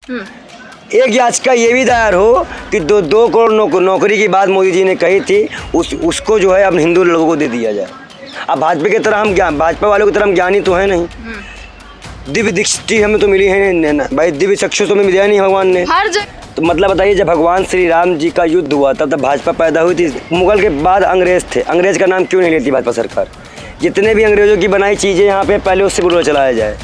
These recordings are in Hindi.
एक याचिका ये भी दायर हो कि 2 करोड़ नौकरी की बात मोदी जी ने कही थी, उसको जो है अब हिंदू लोगों को दे दिया जाए। अब भाजपा की तरह भाजपा वालों की तरह हम ज्ञानी तो है नहीं, दिव्य दृष्टि हमें तो मिली है ना भाई, दिव्य चक्षु तो हमें दिया नहीं भगवान ने। तो मतलब बताइए, जब भगवान श्री राम जी का युद्ध हुआ तब भाजपा पैदा हुई थी। मुगल के बाद अंग्रेज थे, अंग्रेज का नाम क्यों नहीं लेती भाजपा सरकार? जितने भी अंग्रेजों की बनाई चीज़ें यहाँ पे पहले उससे बुरा चलाया जाए।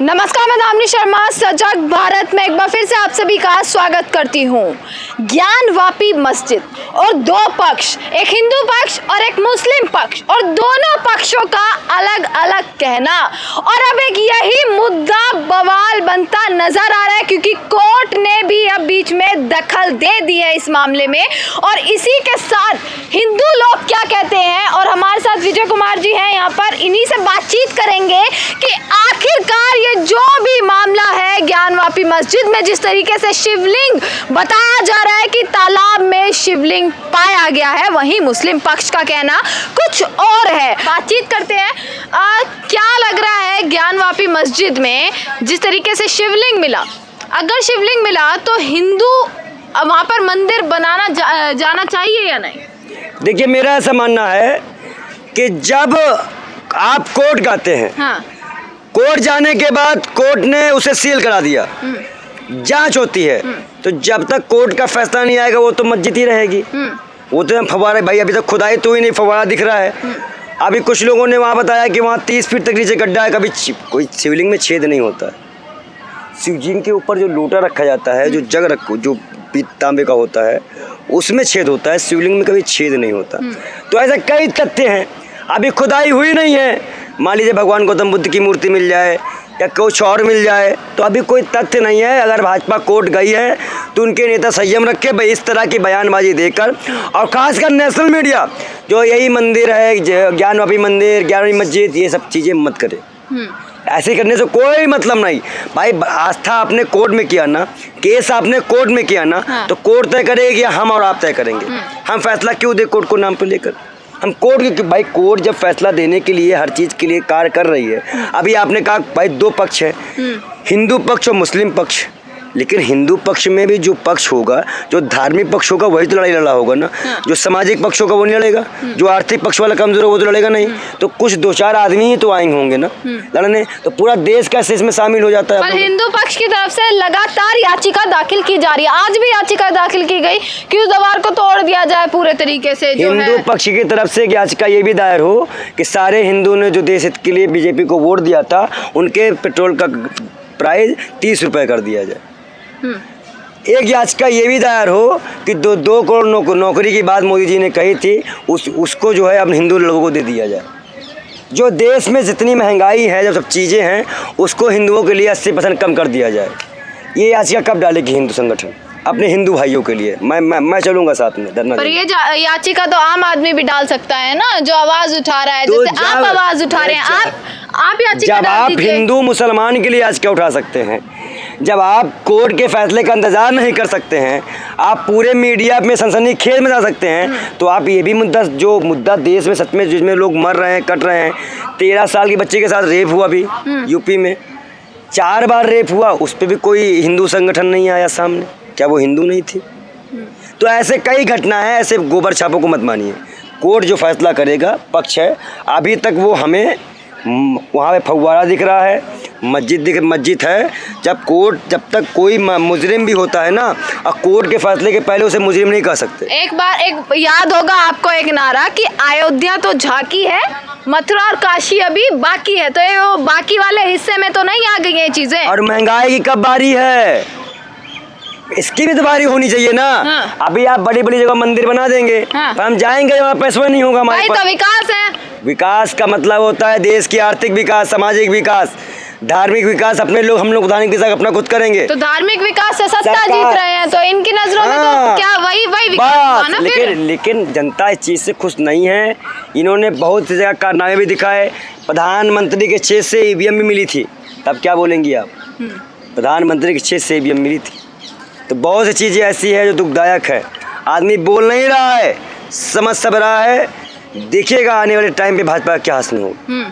नमस्कार, मैं दामिनी शर्मा सजग भारत में एक बार फिर से आप सभी का स्वागत करती हूँ। ज्ञानवापी मस्जिद और 2 पक्ष, एक हिंदू पक्ष और एक मुस्लिम पक्ष, और दोनों पक्षों का अलग अलग कहना, और अब एक यही मुद्दा बवाल बनता नजर आ रहा है क्योंकि कोर्ट ने भी अब बीच में दखल दे दी है इस मामले में। और इसी के साथ हिंदू लोग क्या कहते हैं, और हमारे साथ विजय कुमार जी हैं यहाँ पर, इन्हीं से बातचीत करेंगे कि आखिरकार ये जो भी मामला है ज्ञानवापी मस्जिद में, जिस तरीके से शिवलिंग बताया जा रहा है कि तालाब में शिवलिंग पाया गया है, वहीं मुस्लिम पक्ष का कहना कुछ और है। बातचीत करते हैं। क्या लग रहा है ज्ञानवापी मस्जिद में जिस तरीके से शिवलिंग मिला, अगर शिवलिंग मिला तो हिंदू वहाँ पर मंदिर बनाना जाना चाहिए या नहीं? देखिए, मेरा ऐसा मानना है कि जब आप कोर्ट गाते हैं, हाँ। कोर्ट जाने के बाद कोर्ट ने उसे सील करा दिया, जांच होती है, तो जब तक कोर्ट का फैसला नहीं आएगा वो तो मस्जिद ही रहेगी। वो तो फव्वारा, भाई अभी तक खुदाई तो ही नहीं, फव्वारा दिख रहा है। अभी कुछ लोगों ने वहाँ बताया कि वहाँ 30 फीट तक नीचे गड्ढा है, कभी कोई शिवलिंग में छेद नहीं होता है। शिवलिंग के ऊपर जो लोटा रखा जाता है, जो जग जो तांबे का होता है, उसमें छेद होता है, शिवलिंग में कभी छेद नहीं होता। तो ऐसे कई तथ्य हैं, अभी खुदाई हुई नहीं है। मान लीजिए भगवान गौतम बुद्ध की मूर्ति मिल जाए या कुछ और मिल जाए, तो अभी कोई तथ्य नहीं है। अगर भाजपा कोर्ट गई है तो उनके नेता संयम रखे भाई, इस तरह की बयानबाजी देकर, और खासकर नेशनल मीडिया जो यही मंदिर है, ज्ञानवापी मंदिर, ज्ञानवापी मस्जिद, ये सब चीज़ें मत करे। ऐसे करने से कोई मतलब नहीं भाई। आस्था आपने कोर्ट में किया ना, केस आपने कोर्ट में किया ना, हाँ। तो कोर्ट तय करेगी या हम और आप तय करेंगे? हम फैसला क्यों दे कोर्ट को नाम पे लेकर? हम कोर्ट के भाई, कोर्ट जब फैसला देने के लिए हर चीज़ के लिए कार्य कर रही है। अभी आपने कहा भाई 2 पक्ष है, हिंदू पक्ष और मुस्लिम पक्ष, लेकिन हिंदू पक्ष में भी जो पक्ष होगा, जो धार्मिक पक्ष होगा, वही तो लड़ाई लड़ा होगा ना। जो सामाजिक पक्ष होगा वो नहीं लड़ेगा, जो आर्थिक पक्ष वाला कमजोर है वो तो लड़ेगा नहीं। तो कुछ 2-4 आदमी ही तो आएंगे होंगे ना लड़ने, तो पूरा देश कैसे इसमें शामिल हो जाता है? पर हिंदू पक्ष की तरफ से लगातार याचिका दाखिल की जा रही है, आज भी याचिका दाखिल की गई कि उस दीवार को तोड़ दिया जाए पूरे तरीके से। हिंदू पक्ष की तरफ से याचिका ये भी दायर हो कि सारे हिंदू ने जो देश हित के लिए बीजेपी को वोट दिया था, उनके पेट्रोल का प्राइस 30 रुपये कर दिया जाए। एक याचिका ये भी दायर हो कि 2 करोड़ नौकरी की बात मोदी जी ने कही थी, उसको जो है अब हिंदू लोगों को दे दिया जाए। जो देश में जितनी महंगाई है, जब सब चीज़ें हैं, उसको हिंदुओं के लिए 80% कम कर दिया जाए। ये याचिका कब डालेगी हिंदू संगठन अपने हिंदू भाइयों के लिए? मैं चलूंगा साथ में धरना। पर ये याचिका तो आम आदमी भी डाल सकता है ना, जो आवाज उठा रहा है, तो जैसे आप आवाज उठा रहे हैं, आप याचिका जब आप हिंदू मुसलमान के लिए याचिका उठा सकते हैं, जब आप कोर्ट के फैसले का इंतजार नहीं कर सकते हैं, आप पूरे मीडिया में सनसनीखेज में जा सकते हैं, तो आप ये भी मुद्दा देश में सच में जिसमें लोग मर रहे हैं, कट रहे हैं। 13 साल की बच्चे के साथ रेप हुआ भी यूपी में, 4 बार रेप हुआ, उस पर भी कोई हिंदू संगठन नहीं आया सामने। क्या वो हिंदू नहीं थी? तो ऐसे कई घटना है, ऐसे गोबर छापों को मत मानिए। कोर्ट जो फैसला करेगा पक्ष है। अभी तक वो हमें वहाँ पे फव्वारा दिख रहा है, मस्जिद है। जब तक कोई मुजरिम भी होता है ना, और कोर्ट के फैसले के पहले उसे मुजरिम नहीं कह सकते। एक याद होगा आपको एक नारा कि अयोध्या तो झांकी है, मथुरा और काशी अभी बाकी है। तो ये वो बाकी वाले हिस्से में तो नहीं आ गई ये चीजें। और महंगाई की कब बारी है? इसकी भी तो बारी होनी चाहिए ना। हाँ। अभी आप बड़ी बड़ी जगह मंदिर बना देंगे, हाँ। पर हम जाएंगे वहाँ पैसा नहीं होगा हमारे पास। तो विकास है। विकास का मतलब होता है देश की आर्थिक विकास, सामाजिक विकास, धार्मिक विकास। अपने लोग, हम लोग धार्मिक विकास अपना खुद करेंगे। तो धार्मिक विकास से सत्ता जीत रहे हैं, तो इनकी नजरों में तो क्या वही विकास ना? लेकिन जनता इस चीज से खुश नहीं है। इन्होंने बहुत सी जगह कारनामे भी दिखाए। प्रधानमंत्री के 6 से ईवीएम भी मिली थी, तब क्या बोलेंगी आप? प्रधानमंत्री के 6 से ईवीएम मिली थी। तो बहुत सी चीज़ें ऐसी है जो दुखदायक है। आदमी बोल नहीं रहा है, समझ सब रहा है। देखिएगा आने वाले टाइम पे भाजपा क्या हासिल होगा।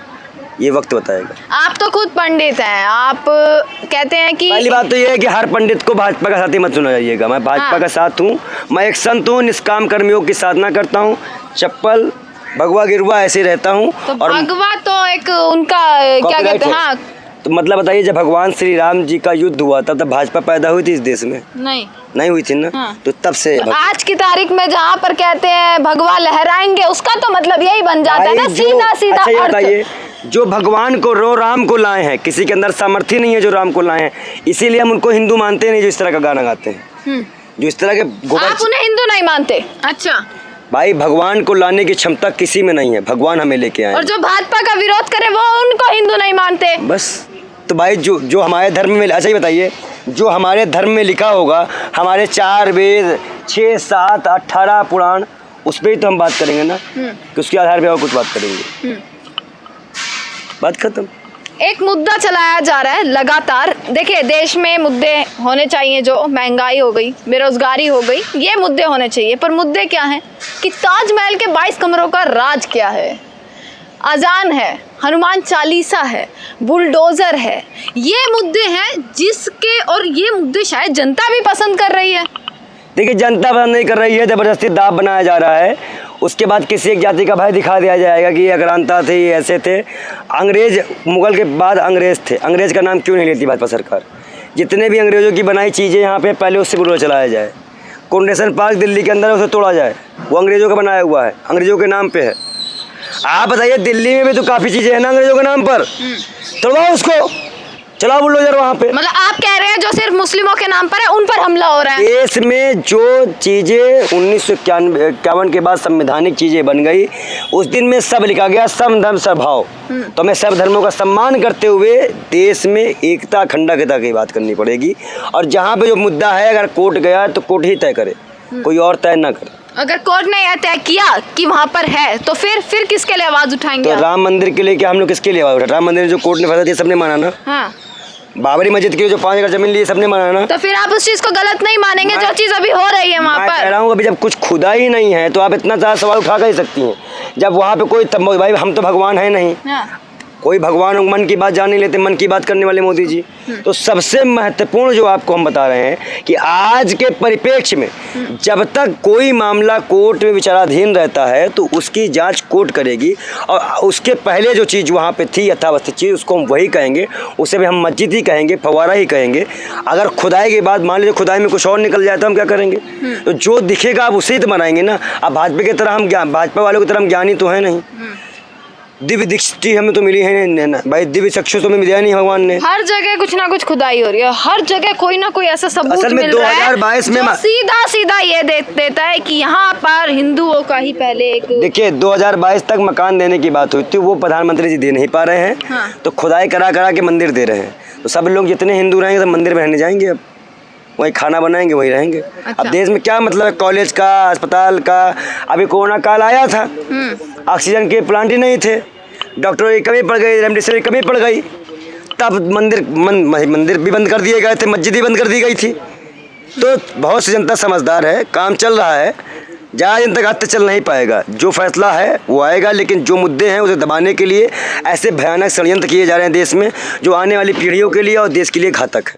ये वक्त बताएगा। आप तो खुद पंडित हैं, आप कहते हैं कि पहली बात तो ये है कि हर पंडित को भाजपा का साथी मत सुना जाइएगा। मैं भाजपा हाँ। का साथ हूँ, मैं एक संत हूँ, निष्काम कर्मयोग की साधना करता हूँ, चप्पल भगवा गिरवा ऐसे रहता हूँ। तो और भगवा तो एक उनका क्या कहते हैं, हाँ तो मतलब बताइए, जब भगवान श्री राम जी का युद्ध हुआ तब भाजपा पैदा हुई थी इस देश में? नहीं हुई थी ना। हाँ। तो तब से तो आज की तारीख में जहाँ पर कहते हैं भगवा लहराएंगे, उसका तो मतलब यही बन जाता है ना, सीधा सीधा। अच्छा ये बताइए, जो भगवान को राम को लाए हैं, किसी के अंदर सामर्थ्य नहीं है जो राम को लाए हैं, इसीलिए हम उनको हिंदू मानते नहीं जो इस तरह का गाना गाते हैं, जो इस तरह के आप उन्हें हिंदू नहीं मानते? अच्छा भाई, भगवान को लाने की क्षमता किसी में नहीं है, भगवान हमें लेके आए। और जो भाजपा का विरोध करे वो उनको हिंदू नहीं मानते बस। तो भाई जो हमारे धर्म में, अच्छा ये बताइए, जो हमारे धर्म में लिखा होगा, हमारे 4 वेद 6 7 18 पुराण, उस पर ही तो हम बात करेंगे ना, कि उसके आधार पे और कुछ बात करेंगे। बात खत्म। एक मुद्दा चलाया जा रहा है लगातार। देखिए, देश में मुद्दे होने चाहिए, जो महंगाई हो गई, बेरोजगारी हो गई, ये मुद्दे होने चाहिए। पर मुद्दे क्या हैं कि ताजमहल के 22 कमरों का राज क्या है, अजान है, हनुमान चालीसा है, बुलडोजर है, ये मुद्दे हैं जिसके, और ये मुद्दे शायद जनता भी पसंद कर रही है। देखिए, जनता पसंद नहीं कर रही है, ज़बरदस्ती दाव बनाया जा रहा है। उसके बाद किसी एक जाति का भय दिखा दिया जाएगा कि ये अक्रांता थे, ये ऐसे थे। अंग्रेज, मुगल के बाद अंग्रेज थे, अंग्रेज का नाम क्यों नहीं लेती भाजपा सरकार? जितने भी अंग्रेज़ों की बनाई चीज़ें यहाँ पे, पहले उससे विरोध चलाया जाए। कोंडेशन पार्क दिल्ली के अंदर, उसे तोड़ा जाए, वो अंग्रेज़ों का बनाया हुआ है, अंग्रेज़ों के नाम पे है। आप बताइए, दिल्ली में भी तो काफ़ी चीज़ें हैं ना अंग्रेज़ों के नाम पर, तोड़वाओ उसको, चलाओ बुलडोजर वहाँ पे। मतलब आप कह रहे हैं जो सिर्फ मुस्लिमों के नाम पर है उन पर हमला हो रहा है? देश में जो चीज़ें 1951 के बाद संवैधानिक चीज़ें बन गई, उस दिन में सब लिखा गया, सम धर्म सर्वभाव। तो हमें सब धर्मों का सम्मान करते हुए देश में एकता अखंडता की बात करनी पड़ेगी। और जहाँ पे जो मुद्दा है, अगर कोर्ट गया तो कोर्ट ही तय करे, कोई और तय ना करे। अगर कोर्ट ने यह तय किया कि वहाँ पर है, तो फिर किसके लिए आवाज़ उठाएंगे? तो राम मंदिर के लिए क्या हम लोग किसके लिए आवाज़ उठा? राम मंदिर जो कोर्ट ने फैसला दिया सबने माना ना। हाँ। बाबरी मस्जिद के लिए जो 5 एकड़ जमीन ली सबने माना ना। तो फिर आप उस चीज को गलत नहीं मानेंगे जो चीज अभी हो रही है वहाँ पर? मैं कह रहा हूँ, अभी जब कुछ खुदा ही नहीं है तो आप इतना ज़्यादा सवाल उठा कर सकती हैं। जब वहाँ पे कोई, भाई हम तो भगवान है नहीं। हाँ। कोई भगवान मन की बात जान नहीं लेते, मन की बात करने वाले मोदी जी। तो सबसे महत्वपूर्ण जो आपको हम बता रहे हैं कि आज के परिप्रेक्ष्य में जब तक कोई मामला कोर्ट में विचाराधीन रहता है तो उसकी जांच कोर्ट करेगी, और उसके पहले जो चीज़ वहाँ पे थी यथावस्थित चीज़, उसको हम वही कहेंगे, उसे भी हम मस्जिद ही कहेंगे, फवारा ही कहेंगे। अगर खुदाई के बाद मान लीजिए खुदाई में कुछ और निकल जाए तो हम क्या करेंगे? तो जो दिखेगा आप उसे ही तो बनाएंगे ना। अब भाजपा की तरह हम, भाजपा वालों की तरह हम ज्ञानी तो है नहीं, दिव्य दृष्टि हमें तो मिली है ना भाई, दिव्य चक्षु तो हमें दिया नहीं भगवान ने। हर जगह कुछ ना कुछ खुदाई हो रही है, हर जगह कोई ना कोई ऐसा सबूत मिल रहा है 2022 में सीधा सीधा ये देता है कि यहाँ पर हिंदुओं का ही पहले एक। देखिए, 2022 तक मकान देने की बात हुई थी, वो प्रधानमंत्री जी दे नहीं पा रहे हैं। हाँ। तो खुदाई करा के मंदिर दे रहे हैं। तो सब लोग जितने हिंदू रहेंगे सब मंदिर में रहने जाएंगे, अब वहीं खाना बनाएंगे, वहीं रहेंगे। अच्छा। अब देश में क्या मतलब है कॉलेज का, अस्पताल का? अभी कोरोना काल आया था, ऑक्सीजन के प्लांट ही नहीं थे, डॉक्टरों की कमी पड़ गई, रेमडेसिविर की कमी पड़ गई, तब मंदिर भी बंद कर दिए गए थे, मस्जिद भी बंद कर दी गई थी। तो बहुत सी जनता समझदार है, काम चल रहा है, ज़्यादा दिन तक हाथ चल नहीं पाएगा। जो फैसला है वो आएगा, लेकिन जो मुद्दे हैं उसे दबाने के लिए ऐसे भयानक षड्यंत्र किए जा रहे हैं देश में, जो आने वाली पीढ़ियों के लिए और देश के लिए घातक है।